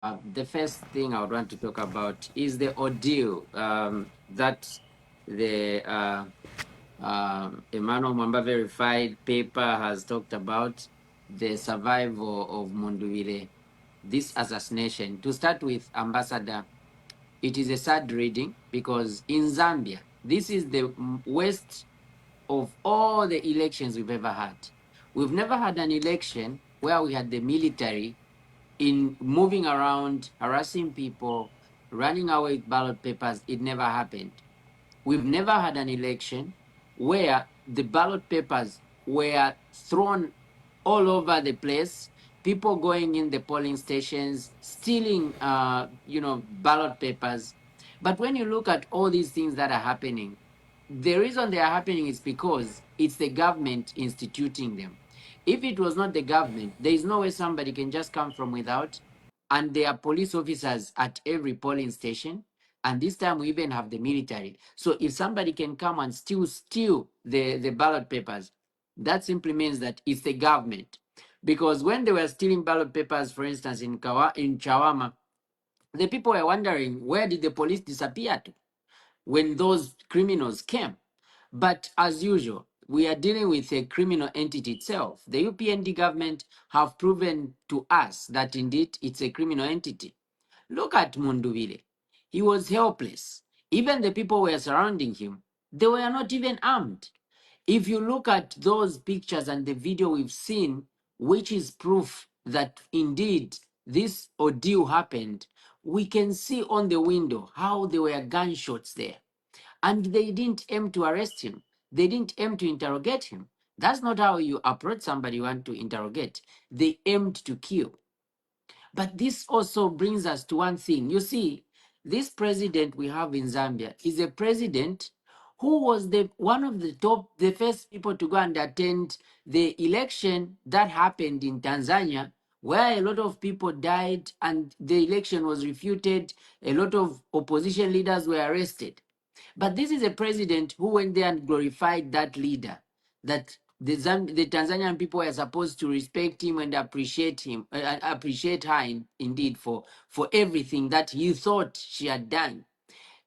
The first thing I would want to talk about is the ordeal that the Emmanuel Mwamba verified paper has talked about, the survival of Mundubile, this assassination. To start with, Ambassador, it is a sad reading because in Zambia, this is the worst of all the elections we've ever had. We've never had an election where we had the military in moving around, harassing people, running away with ballot papers. It never happened. We've never had an election where the ballot papers were thrown all over the place, people going in the polling stations, stealing, ballot papers. But when you look at all these things that are happening, the reason they are happening is because it's the government instituting them. If it was not the government, there is no way somebody can just come from without, and there are police officers at every polling station. And this time we even have the military. So if somebody can come and still steal the ballot papers, that simply means that it's the government. Because when they were stealing ballot papers, for instance, in Chawama, the people were wondering, where did the police disappear to when those criminals came? But as usual, we are dealing with a criminal entity itself. The UPND government have proven to us that indeed it's a criminal entity. Look at Mundubile. He was helpless. Even the people who were surrounding him, they were not even armed. If you look at those pictures and the video we've seen, which is proof that indeed this ordeal happened, we can see on the window how there were gunshots there. And they didn't aim to arrest him. They didn't aim to interrogate him. That's not how you approach somebody you want to interrogate. They aimed to kill. But this also brings us to one thing. You see, this president we have in Zambia is a president who was one of the first people to go and attend the election that happened in Tanzania, where a lot of people died and the election was refuted. A lot of opposition leaders were arrested. But this is a president who went there and glorified that leader, that the Tanzanian people are supposed to respect him and appreciate him, appreciate her indeed for everything that he thought she had done,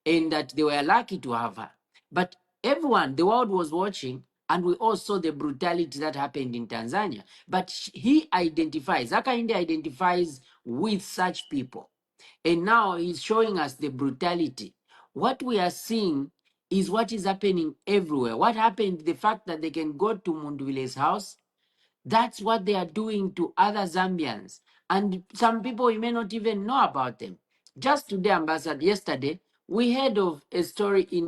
and that they were lucky to have her. But everyone, the world was watching, and we all saw the brutality that happened in Tanzania. But he identifies, Hakainde identifies with such people. And now he's showing us the brutality. What we are seeing is what is happening everywhere. What happened, the fact that they can go to Mundubile's house, that's what they are doing to other Zambians. And some people, you may not even know about them. Just today, Ambassador, yesterday, we heard of a story in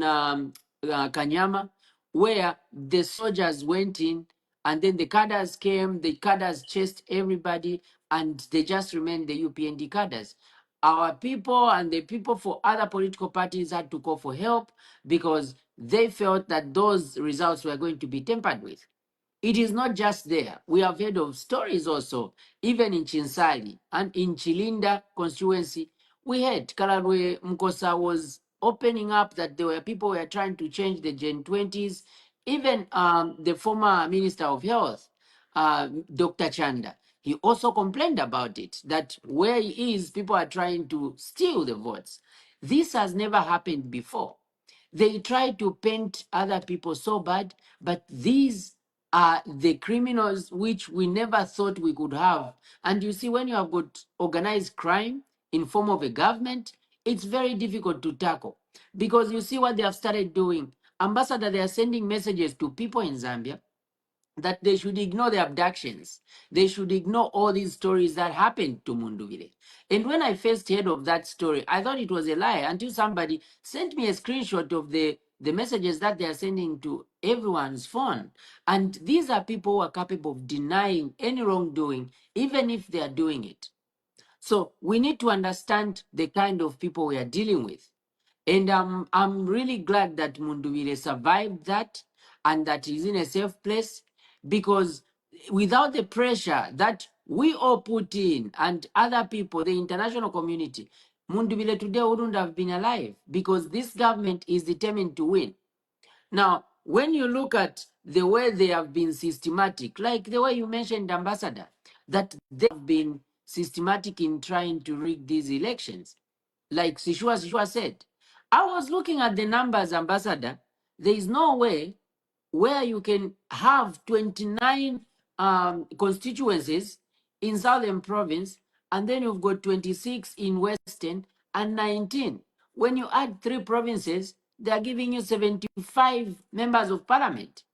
Kanyama where the soldiers went in and then the cadres came, the cadres chased everybody, and they just remained the UPND cadres. Our people and the people for other political parties had to call for help because they felt that those results were going to be tampered with. It is not just there. We have heard of stories also, even in Chinsali and in Chilinda constituency. We heard Kararwe Mkosa was opening up that there were people who were trying to change the Gen 20s. Even the former Minister of Health, Dr. Chanda, he also complained about it, that where he is, people are trying to steal the votes. This has never happened before. They try to paint other people so bad, but these are the criminals which we never thought we could have. And you see, when you have got organized crime in form of a government, it's very difficult to tackle. Because you see what they have started doing. Ambassador, they are sending messages to people in Zambia that they should ignore the abductions. They should ignore all these stories that happened to Mundubile. And when I first heard of that story, I thought it was a lie until somebody sent me a screenshot of the messages that they are sending to everyone's phone. And these are people who are capable of denying any wrongdoing, even if they are doing it. So we need to understand the kind of people we are dealing with. And I'm really glad that Mundubile survived that and that he's in a safe place, because without the pressure that we all put in and other people, the international community, Mundubile today wouldn't have been alive, because this government is determined to win. Now, when you look at the way they have been systematic, like the way you mentioned, Ambassador, that they have been systematic in trying to rig these elections. Like Sishua said, I was looking at the numbers, Ambassador. There is no way where you can have 29 constituencies in Southern Province, and then you've got 26 in Western and 19. When you add 3 provinces, they are giving you 75 members of parliament.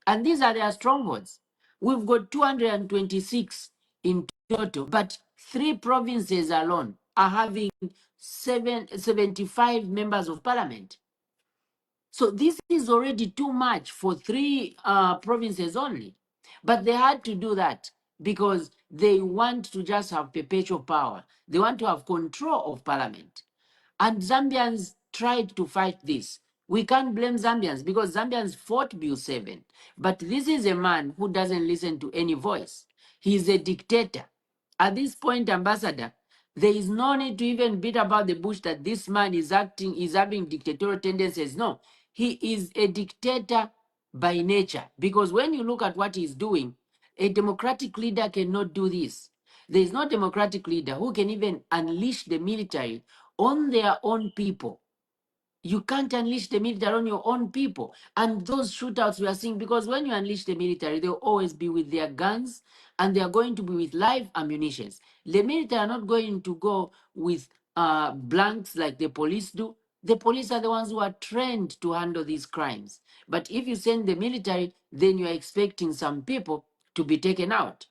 And these are their strongholds. We've got 226 in total, but 3 provinces alone are having 75 members of parliament. So this is already too much for 3 provinces only. But they had to do that because they want to just have perpetual power. They want to have control of parliament. And Zambians tried to fight this. We can't blame Zambians because Zambians fought Bill 7. But this is a man who doesn't listen to any voice. He's a dictator. At this point, Ambassador, there is no need to even beat about the bush that this man is having dictatorial tendencies. No, he is a dictator by nature. Because when you look at what he's doing, a democratic leader cannot do this. There is no democratic leader who can even unleash the military on their own people. You can't unleash the military on your own people. And those shootouts we are seeing, because when you unleash the military, they'll always be with their guns and they are going to be with live ammunitions. The military are not going to go with blanks like the police do. The police are the ones who are trained to handle these crimes. But if you send the military, then you are expecting some people to be taken out.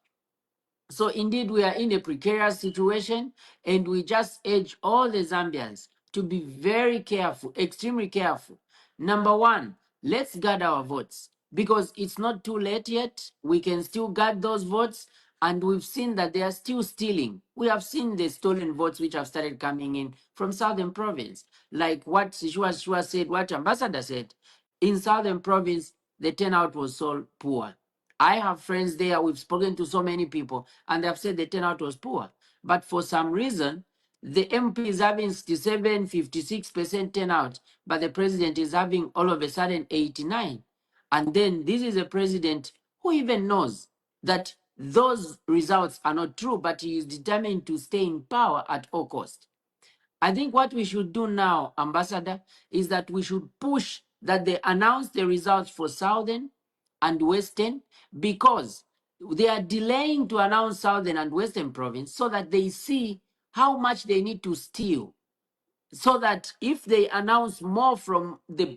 So indeed, we are in a precarious situation, and we just urge all the Zambians to be very careful, extremely careful. Number one, let's guard our votes because it's not too late yet. We can still guard those votes, and we've seen that they are still stealing. We have seen the stolen votes which have started coming in from Southern Province, like what Shua said, what Ambassador said. In Southern Province, the turnout was so poor. I have friends there. We've spoken to so many people, and they've said the turnout was poor. But for some reason, the MP is having 67, 56% turnout, but the president is having all of a sudden 89. And then this is a president who even knows that those results are not true, but he is determined to stay in power at all cost. I think what we should do now, Ambassador, is that we should push that they announce the results for Southern and Western, because they are delaying to announce Southern and Western province so that they see how much they need to steal. So that if they announce more from the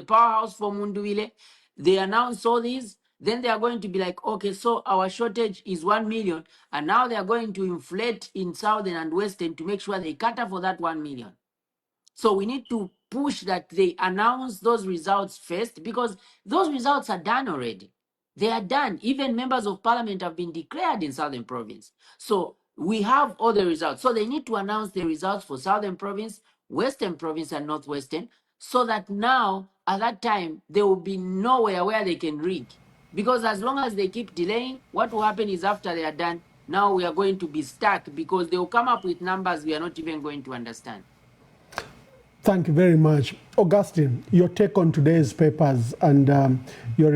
powerhouse for Mundubile, they announce all these, then they are going to be like, okay, so our shortage is 1 million, and now they are going to inflate in Southern and Western to make sure they cater for that 1 million. So we need to push that they announce those results first, because those results are done already. They are done. Even members of parliament have been declared in Southern Province. So we have all the results. So they need to announce the results for Southern Province, Western Province, and Northwestern, so that now, at that time, there will be nowhere where they can rig. Because as long as they keep delaying, what will happen is after they are done, now we are going to be stuck because they will come up with numbers we are not even going to understand. Thank you very much. Augustine, your take on today's papers and your